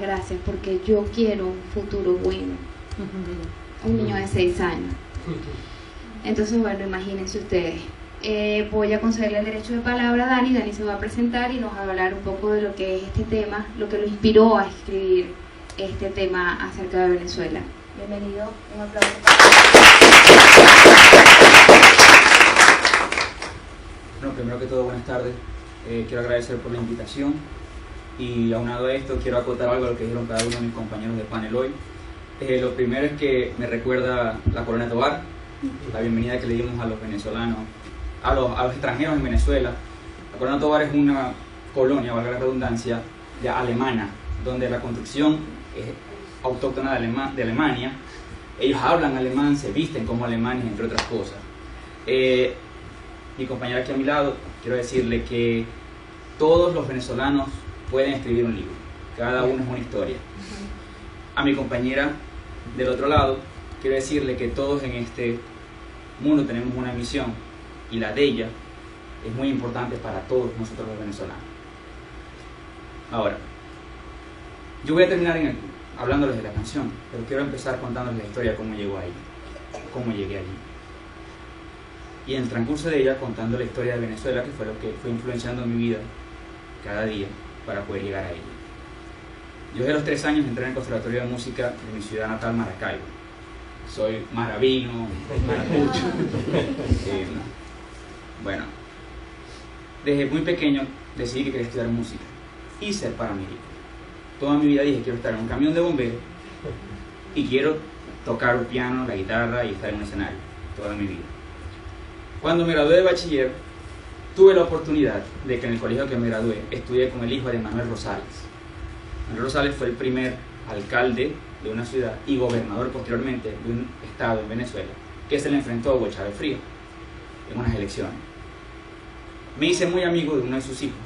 las gracias porque yo quiero un futuro bueno. Un niño de 6 años. Entonces, bueno, imagínense ustedes. Voy a concederle el derecho de palabra a Dani. Dani se va a presentar y nos va a hablar un poco de lo que es este tema, lo que lo inspiró a escribir este tema acerca de Venezuela. Bienvenido, un aplauso. Bueno, primero que todo, buenas tardes. Quiero agradecer por la invitación y aunado a esto quiero acotar algo a lo que dijeron cada uno de mis compañeros de panel hoy. Lo primero es que me recuerda la Colonia Tovar, la bienvenida que le dimos a los venezolanos, a los extranjeros en Venezuela. La Colonia Tovar es una colonia, valga la redundancia, ya alemana, donde la construcción es autóctona de Alemania. Ellos hablan alemán, se visten como alemanes, entre otras cosas. Mi compañera aquí a mi lado, quiero decirle que todos los venezolanos pueden escribir un libro, cada uno es una historia. A mi compañera del otro lado, quiero decirle que todos en este mundo tenemos una misión y la de ella es muy importante para todos nosotros los venezolanos. Ahora, yo voy a terminar hablándoles de la canción, pero quiero empezar contándoles la historia de cómo llegó ahí, cómo llegué allí. Y en el transcurso de ella contando la historia de Venezuela, que fue lo que fue influenciando mi vida cada día para poder llegar a ella. Yo desde los 3 años entré en el Conservatorio de Música de mi ciudad natal, Maracaibo. Soy maravino, maracucho. Bueno, desde muy pequeño decidí que quería estudiar música y ser paramédico. Toda mi vida dije, quiero estar en un camión de bomberos y quiero tocar el piano, la guitarra y estar en un escenario, toda mi vida. Cuando me gradué de bachiller, tuve la oportunidad de que en el colegio que me gradué estudié con el hijo de Manuel Rosales. Manuel Rosales fue el primer alcalde de una ciudad y gobernador posteriormente de un estado en Venezuela que se le enfrentó a Hugo Chávez Frías en unas elecciones. Me hice muy amigo de uno de sus hijos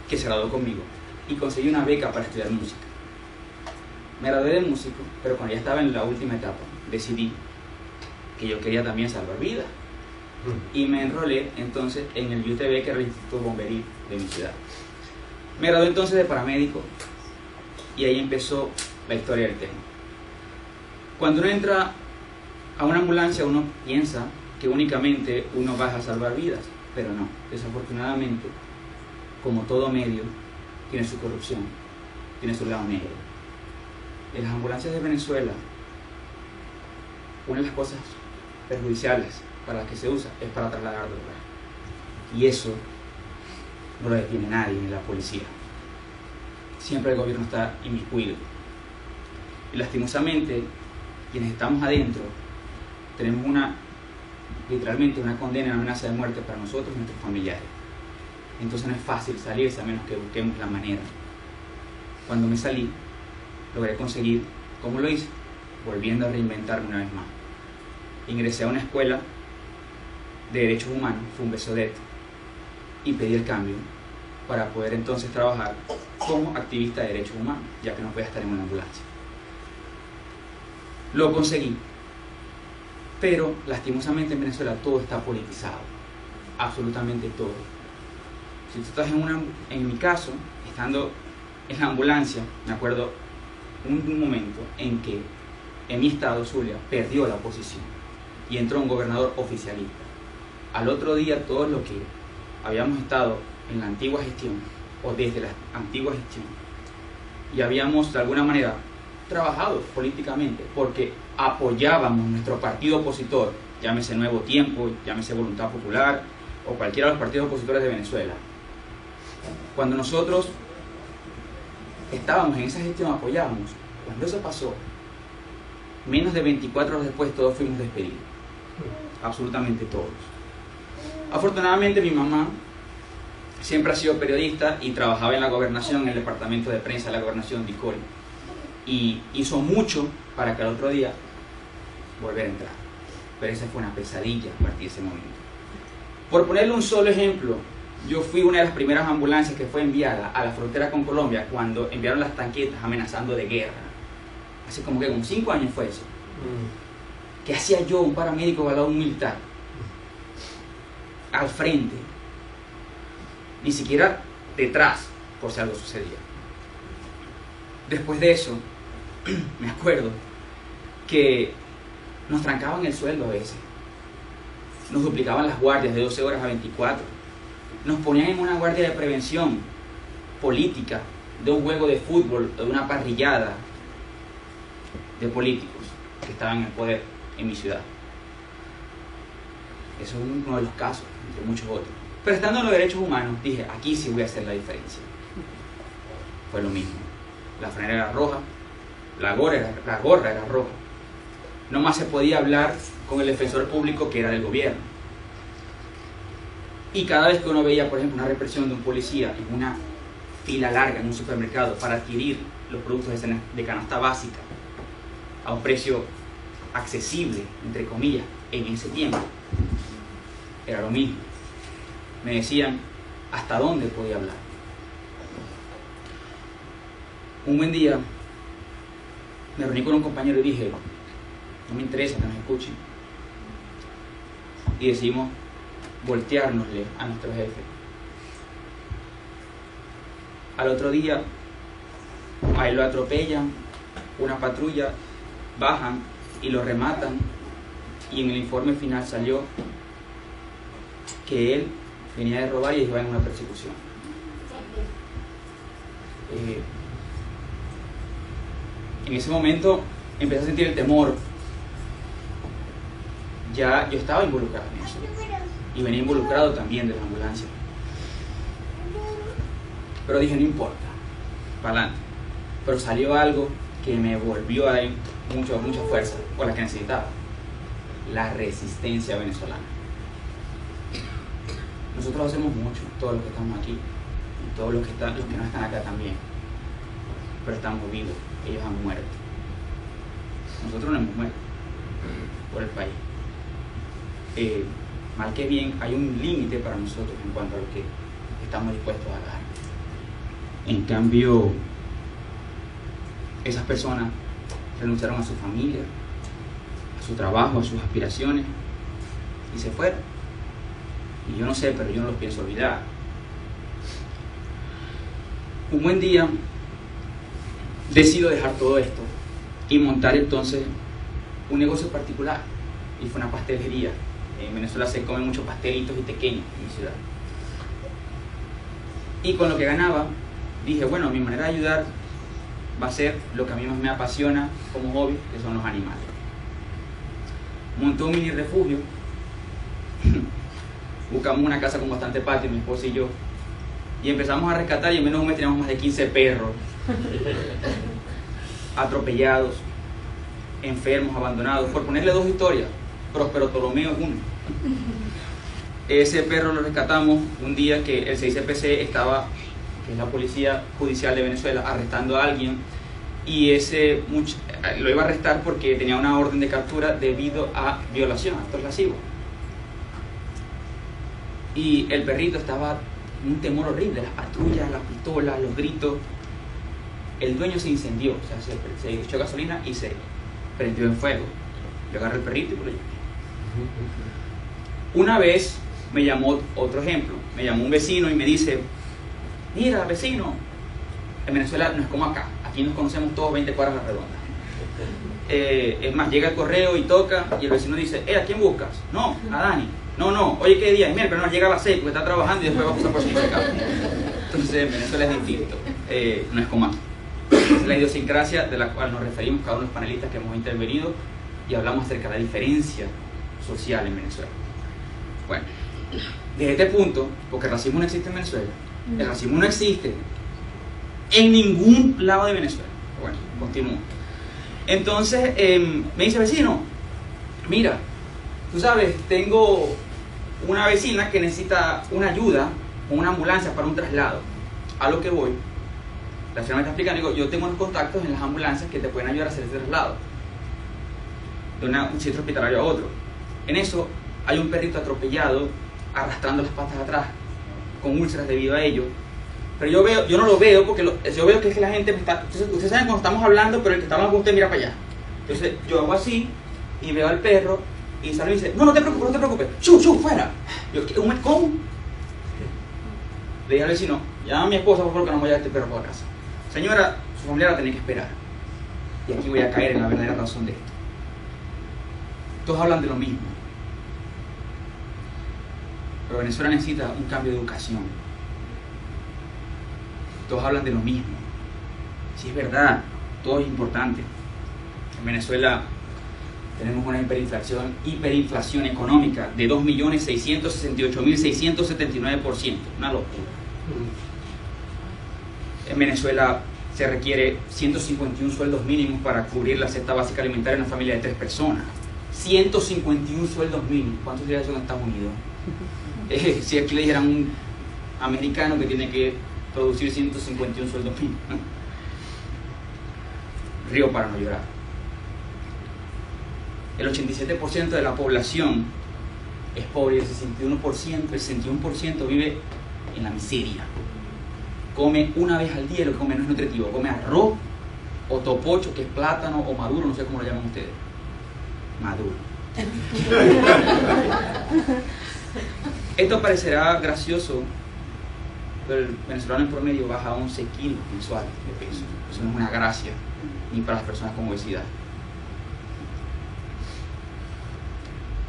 que se graduó conmigo y conseguí una beca para estudiar música. Me gradué de músico, pero cuando ya estaba en la última etapa decidí que yo quería también salvar vidas y me enrolé entonces en el UTB, que era el Instituto Bomberil de mi ciudad. Me gradué entonces de paramédico y ahí empezó la historia del tema. Cuando uno entra a una ambulancia uno piensa que únicamente uno va a salvar vidas, pero no, desafortunadamente, como todo medio, tiene su corrupción, tiene su lado negro. En las ambulancias de Venezuela, una de las cosas perjudiciales para las que se usa es para trasladar drogas. Y eso no lo detiene nadie, ni la policía. Siempre el gobierno está inmiscuido. Y lastimosamente, quienes estamos adentro, tenemos literalmente una condena, una amenaza de muerte para nosotros y nuestros familiares. Entonces no es fácil salirse a menos que busquemos la manera. Cuando me salí, logré conseguir, ¿cómo lo hice? Volviendo a reinventarme una vez más. Ingresé a una escuela de derechos humanos, Funvesodet, y pedí el cambio para poder entonces trabajar como activista de derechos humanos, ya que no podía estar en una ambulancia. Lo conseguí, pero lastimosamente en Venezuela todo está politizado, absolutamente todo. Si tú estás en mi caso, estando en la ambulancia, me acuerdo un momento en que en mi estado, Zulia, perdió la oposición y entró un gobernador oficialista. Al otro día, todos los que habíamos estado en la antigua gestión o desde la antigua gestión y habíamos de alguna manera trabajado políticamente porque apoyábamos nuestro partido opositor, llámese Nuevo Tiempo, llámese Voluntad Popular o cualquiera de los partidos opositores de Venezuela. Cuando nosotros estábamos en esa gestión, apoyábamos. Cuando eso pasó, menos de 24 horas después todos fuimos despedidos, absolutamente todos. Afortunadamente mi mamá siempre ha sido periodista y trabajaba en la gobernación, en el departamento de prensa de la gobernación de Icol, y hizo mucho para que al otro día volver a entrar, pero esa fue una pesadilla a partir de ese momento. Por ponerle un solo ejemplo, yo fui una de las primeras ambulancias que fue enviada a la frontera con Colombia cuando enviaron las tanquetas amenazando de guerra. Hace como que con 5 años fue eso. ¿Qué hacía yo, un paramédico al lado de un militar? Al frente. Ni siquiera detrás, por si algo sucedía. Después de eso, me acuerdo que nos trancaban el sueldo a veces. Nos duplicaban las guardias de 12 horas a 24. Nos ponían en una guardia de prevención política, de un juego de fútbol, de una parrillada de políticos que estaban en el poder en mi ciudad. Eso es uno de los casos, entre muchos otros. Pero estando en los derechos humanos, dije, aquí sí voy a hacer la diferencia. Fue lo mismo. La franela era roja, la gorra era roja. No más se podía hablar con el defensor público que era del gobierno. Y cada vez que uno veía, por ejemplo, una represión de un policía en una fila larga en un supermercado para adquirir los productos de canasta básica a un precio accesible, entre comillas, en ese tiempo, era lo mismo. Me decían hasta dónde podía hablar. Un buen día me reuní con un compañero y dije, no me interesa que nos escuchen. Y decidimos volteárnosle a nuestro jefe. Al otro día, a él lo atropellan, una patrulla, bajan y lo rematan, y en el informe final salió que él venía de robar y iba en una persecución. En ese momento empecé a sentir el temor. Ya yo estaba involucrado en eso y venía involucrado también de la ambulancia, pero dije, no importa, para adelante. Pero salió algo que me volvió a dar mucha fuerza, o la que necesitaba: la resistencia venezolana. Nosotros hacemos mucho, todos los que estamos aquí y todos los que no están acá también, pero estamos vivos. Ellos han muerto, nosotros no hemos muerto por el país. Mal que bien, hay un límite para nosotros en cuanto a lo que estamos dispuestos a dar. En cambio, esas personas renunciaron a su familia, a su trabajo, a sus aspiraciones y se fueron. Y yo no sé, pero yo no los pienso olvidar. Un buen día decido dejar todo esto y montar entonces un negocio particular, y fue una pastelería. En Venezuela se comen muchos pastelitos y pequeños en mi ciudad. Y con lo que ganaba, dije, bueno, mi manera de ayudar va a ser lo que a mí más me apasiona como hobby, que son los animales. Monté un mini refugio, buscamos una casa con bastante patio, mi esposa y yo, y empezamos a rescatar, y en menos de un mes teníamos más de 15 perros atropellados, enfermos, abandonados. Por ponerle dos historias, Próspero Ptolomeo es uno. Ese perro lo rescatamos un día que el 6CPC estaba, que es la policía judicial de Venezuela, arrestando a alguien, y lo iba a arrestar porque tenía una orden de captura debido a violación, actos lascivos. Y el perrito estaba en un temor horrible, las patrullas, las pistolas, los gritos. El dueño se incendió, o sea, se echó gasolina y se prendió en fuego. Yo agarré el perrito y lo llevé. Una vez me llamó otro ejemplo, me llamó un vecino y me dice, mira, vecino, en Venezuela no es como acá, aquí nos conocemos todos 20 cuadras a la redonda. Es más, llega el correo y toca, y el vecino dice, ¿a quién buscas? No, a Dani. No, oye, ¿qué día? Mira, pero no llega a las 6 porque está trabajando y después va a pasar por su mercado. Entonces en Venezuela es distinto, no es como aquí. Es la idiosincrasia de la cual nos referimos cada uno de los panelistas que hemos intervenido, y hablamos acerca de la diferencia social en Venezuela. Bueno, desde este punto, porque el racismo no existe en Venezuela, el racismo no existe en ningún lado de Venezuela. Bueno, continúo. Entonces me dice, vecino, mira, tú sabes, tengo una vecina que necesita una ayuda con una ambulancia para un traslado. A lo que voy, la señora me está explicando, digo, yo tengo unos contactos en las ambulancias que te pueden ayudar a hacer ese traslado de un centro hospitalario a otro. En eso hay un perrito atropellado, arrastrando las patas atrás, con úlceras debido a ello. Pero yo no lo veo porque yo veo que es que la gente me está... Ustedes saben cuando estamos hablando, pero el que está hablando con usted mira para allá. Entonces yo hago así y veo al perro y sale y dice, no te preocupes, ¡chu, fuera! Yo, ¿cómo? Le dije al vecino, llama a mi esposa por favor que no me vaya a este perro por la casa. Señora, su familia va a tener que esperar. Y aquí voy a caer en la verdadera razón de esto. Todos hablan de lo mismo, pero Venezuela necesita un cambio de educación. Todos hablan de lo mismo. Si es verdad, todo es importante. En Venezuela tenemos una hiperinflación económica de 2.668.679%, una locura. En Venezuela se requiere 151 sueldos mínimos para cubrir la cesta básica alimentaria en una familia de 3 personas. 151 sueldos mínimos. ¿Cuántos días son en Estados Unidos? Si aquí le dijeran a un americano que tiene que producir 151 sueldos mínimos, ¿no? Río para no llorar. El 87% de la población es pobre y el 61% vive en la miseria. Come una vez al día, lo que come no es nutritivo. Come arroz o topocho, que es plátano, o maduro, no sé cómo lo llaman ustedes. Maduro. Esto parecerá gracioso, pero el venezolano en promedio baja 11 kilos mensuales de peso. Eso no es una gracia, ni para las personas con obesidad.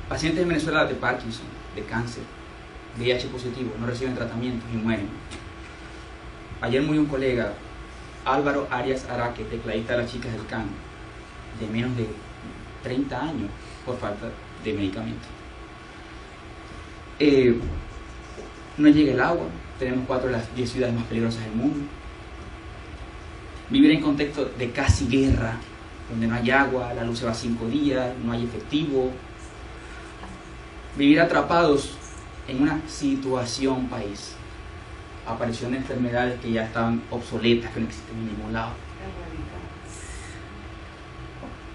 Pacientes en Venezuela de Parkinson, de cáncer, VIH positivo, no reciben tratamientos y mueren. Ayer murió un colega, Álvaro Arias Araque, tecladista de las Chicas del Can, de menos de 30 años por falta de medicamentos. No llega el agua, tenemos 4 de las 10 ciudades más peligrosas del mundo. Vivir en contexto de casi guerra, donde no hay agua, la luz se va 5 días, no hay efectivo. Vivir atrapados en una situación país. Aparición de enfermedades que ya estaban obsoletas, que no existen en ningún lado.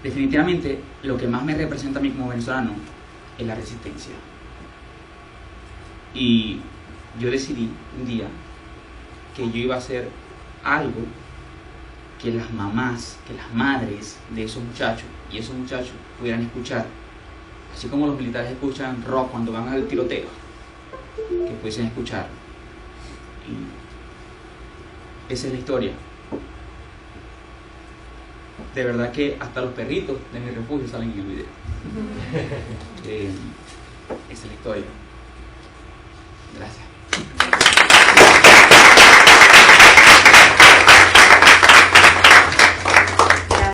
Definitivamente, lo que más me representa a mí como venezolano es la resistencia. Y yo decidí un día que yo iba a hacer algo que las mamás, que las madres de esos muchachos y esos muchachos pudieran escuchar. Así como los militares escuchan rock cuando van al tiroteo, que pudiesen escuchar. Y esa es la historia. De verdad que hasta los perritos de mi refugio salen en el video. Esa es la historia. Gracias.